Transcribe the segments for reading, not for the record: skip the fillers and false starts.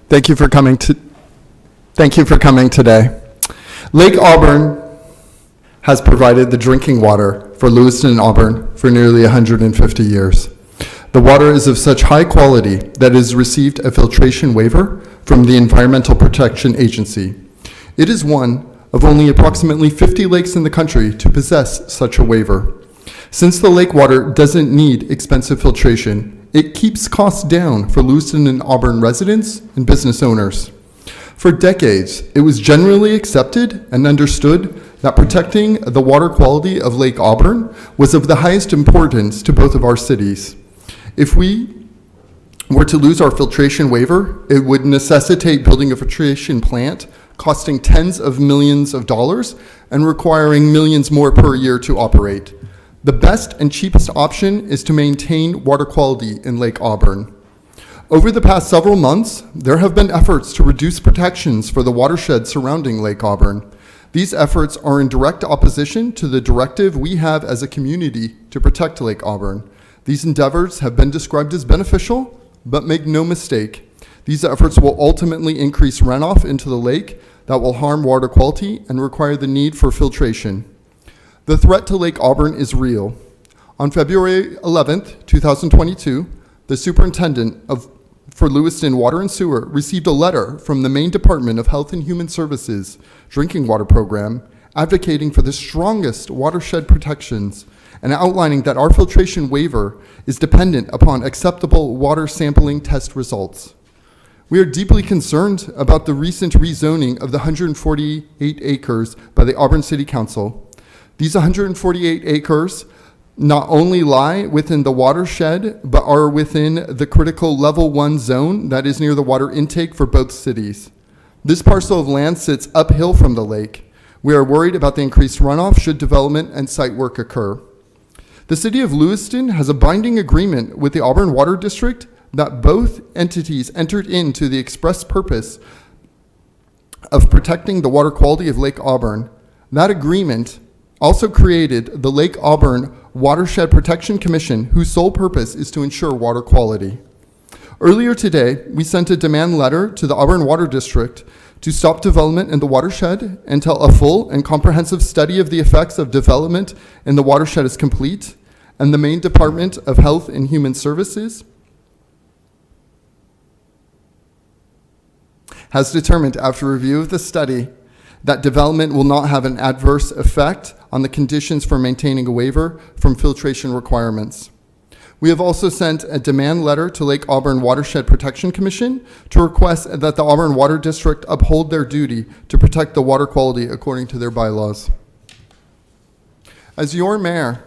Thank you for coming today. Lake Auburn has provided the drinking water for Lewiston and Auburn for nearly 150 years. The water is of such high quality that it has received a filtration waiver from the Environmental Protection Agency. It is one of only approximately 50 lakes in the country to possess such a waiver. Since the lake water doesn't need expensive filtration, it keeps costs down for Lewiston and Auburn residents and business owners. For decades, it was generally accepted and understood that protecting the water quality of Lake Auburn was of the highest importance to both of our cities. If we were to lose our filtration waiver, it would necessitate building a filtration plant costing tens of millions of dollars and requiring millions more per year to operate. The best and cheapest option is to maintain water quality in Lake Auburn. Over the past several months, there have been efforts to reduce protections for the watershed surrounding Lake Auburn. These efforts are in direct opposition to the directive we have as a community to protect Lake Auburn. These endeavors have been described as beneficial, but make no mistake, these efforts will ultimately increase runoff into the lake that will harm water quality and require the need for filtration. The threat to Lake Auburn is real. On February 11th, 2022, the superintendent for Lewiston Water and Sewer received a letter from the Maine Department of Health and Human Services drinking water program advocating for the strongest watershed protections and outlining that our filtration waiver is dependent upon acceptable water sampling test results. We are deeply concerned about the recent rezoning of the 148 acres by the Auburn City Council. These 148 acres not only lie within the watershed, but are within the critical level 1 zone that is near the water intake for both cities. This parcel of land sits uphill from the lake. We are worried about the increased runoff should development and site work occur. The city of Lewiston has a binding agreement with the Auburn Water District that both entities entered into the express purpose of protecting the water quality of Lake Auburn. That agreement also created the Lake Auburn Watershed Protection Commission, whose sole purpose is to ensure water quality. Earlier today, we sent a demand letter to the Auburn Water District to stop development in the watershed until a full and comprehensive study of the effects of development in the watershed is complete, and the Maine Department of Health and Human Services has determined after review of the study that development will not have an adverse effect on the conditions for maintaining a waiver from filtration requirements. We have also sent a demand letter to Lake Auburn Watershed Protection Commission to request that the Auburn Water District uphold their duty to protect the water quality according to their bylaws. As your mayor,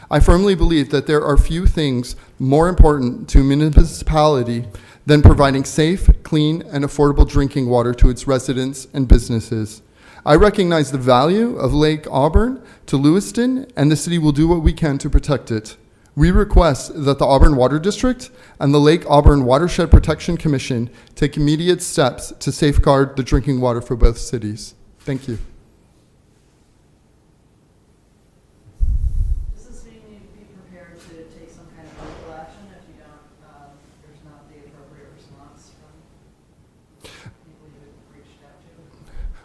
I firmly believe that there are few things more important to a municipality than providing safe, clean, and affordable drinking water to its residents and businesses. I recognize the value of Lake Auburn to Lewiston, and the city will do what we can to protect it. We request that the Auburn Water District and the Lake Auburn Watershed Protection Commission take immediate steps to safeguard the drinking water for both cities. Thank you. Does this mean you need to be prepared to take some kind of legal action if you don't, there's not the appropriate response from people you've reached out to?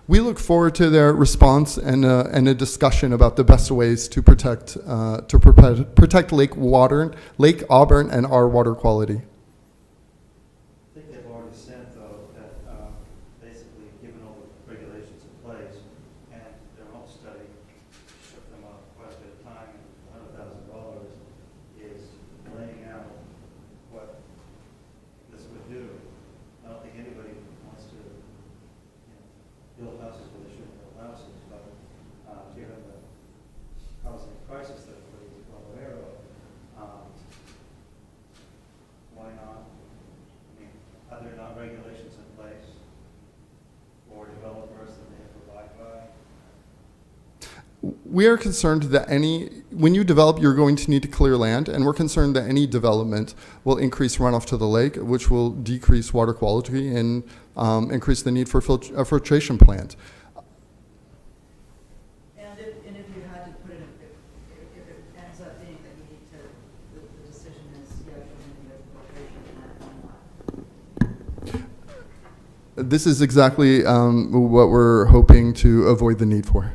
We look forward to their response and a discussion about the best ways to protect Lake Auburn, and our water quality. I think they've already said, though, that basically, given all the regulations in place and their own study shook them up quite a bit of time, and $100,000 is laying out what this would do. I don't think anybody wants to build houses where they shouldn't build houses, but given the housing crisis that everybody's well aware of, why not? I mean, are there not regulations in place for developers that they provide by? We are concerned that when you develop, you're going to need to clear land, and we're concerned that any development will increase runoff to the lake, which will decrease water quality and increase the need for a filtration plant. And if you had to put it, if it ends up being that you need to, the decision is yes, you need a filtration plant or not. This is exactly what we're hoping to avoid the need for.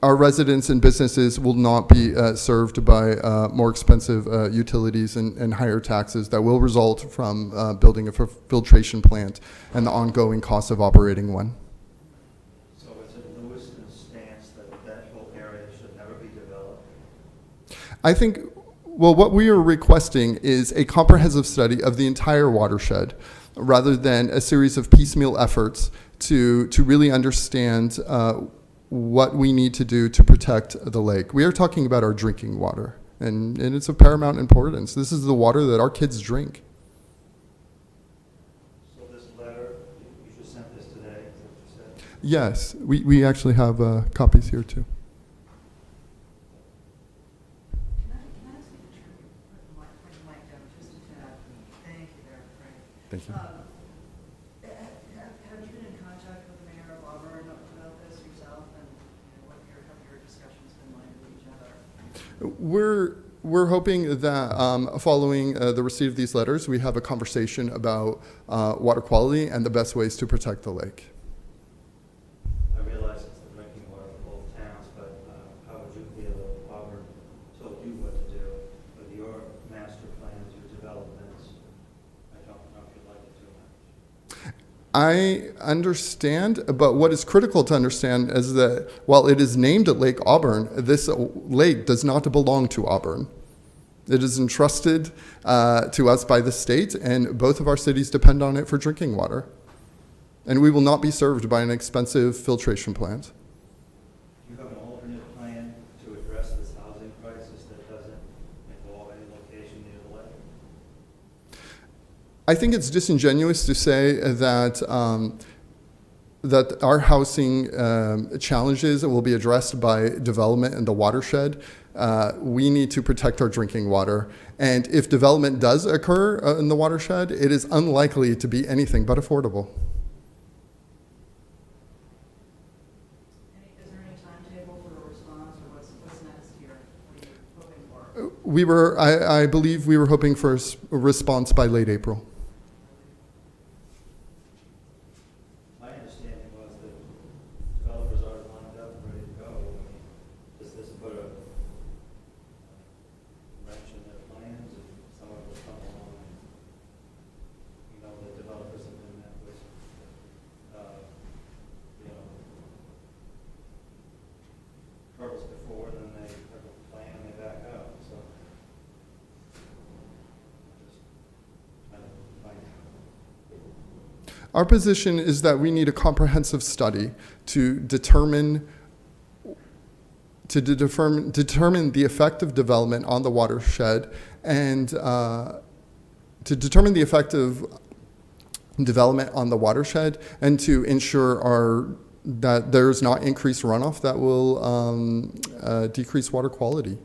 Our residents and businesses will not be served by more expensive utilities and higher taxes that will result from building a filtration plant and the ongoing cost of operating one. So is it Lewiston's stance that that whole area should never be developed? I think, well, what we are requesting is a comprehensive study of the entire watershed rather than a series of piecemeal efforts to really understand what we need to do to protect the lake. We are talking about our drinking water, and it's of paramount importance. This is the water that our kids drink. So this letter, you just sent this today, is that what you said? Yes, we actually have copies here too. Can I ask you to turn your mic down just a tad? Thank you there, Frank. Thank you. Have you been in contact with the mayor of Auburn about this yourself, and what have your discussions been like with each other? We're hoping that following the receipt of these letters, we have a conversation about water quality and the best ways to protect the lake. I realize it's the drinking water for both towns, but how would you feel if Auburn told you what to do with your master plans, your developments? I don't know if you'd like it too much. I understand, but what is critical to understand is that while it is named Lake Auburn, this lake does not belong to Auburn. It is entrusted to us by the state, and both of our cities depend on it for drinking water. And we will not be served by an expensive filtration plant. Do you have an alternate plan to address this housing crisis that doesn't involve any location near the lake? I think it's disingenuous to say that that our housing challenges will be addressed by development in the watershed. We need to protect our drinking water. And if development does occur in the watershed, it is unlikely to be anything but affordable. Is there any timetable for a response, or what's next here? What are you hoping for? I believe we were hoping for a response by late April. My understanding was that developers are lined up, ready to go. I mean, does this put a wrench in their plans, and some of us come along? You know, the developers have been met with, hurdles before, then they have a plan and they back out, so. Just trying to find out. Our position is that we need a comprehensive study to determine the effect of development on the watershed and to determine the effect of development on the watershed and to ensure that there's not increased runoff that will decrease water quality.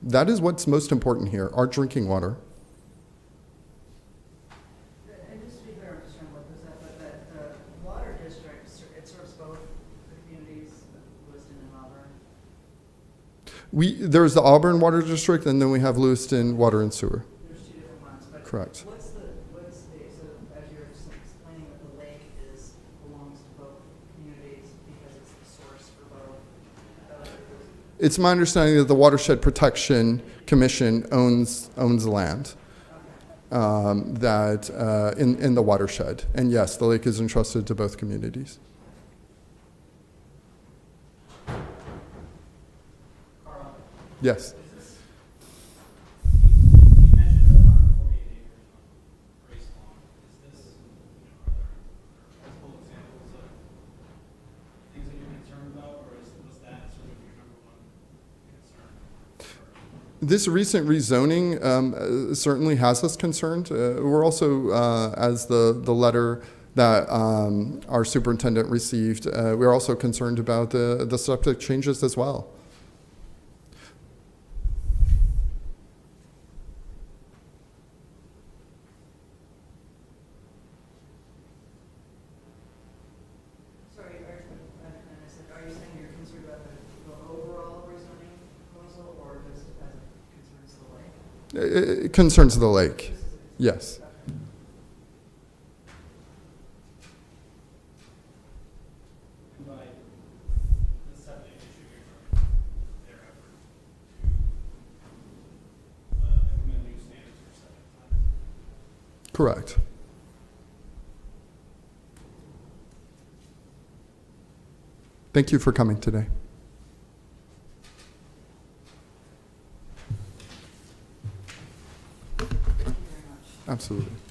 That is what's most important here, our drinking water. And just to be clear, I'm just trying to look this up, but the water district, it serves both the communities of Lewiston and Auburn? There's the Auburn Water District, and then we have Lewiston Water and Sewer. There's two different ones, but Correct. what's the, so as you're explaining that the lake belongs to both communities because it's the source for both? It's my understanding that the Watershed Protection Commission owns the land in the watershed. And yes, the lake is entrusted to both communities. Carl? Yes. You mentioned the 148 acres on Grace Lawn. Is this, are there multiple examples of things that you're concerned about, or was that sort of your number one concern? This recent rezoning certainly has us concerned. We're also, as the letter that our superintendent received, we're also concerned about the septic changes as well. Sorry, are you saying you're concerned about the overall rezoning proposal, or just as it concerns the lake? It concerns the lake. Yes. correct. Thank you for coming today. Thank you very much. Absolutely.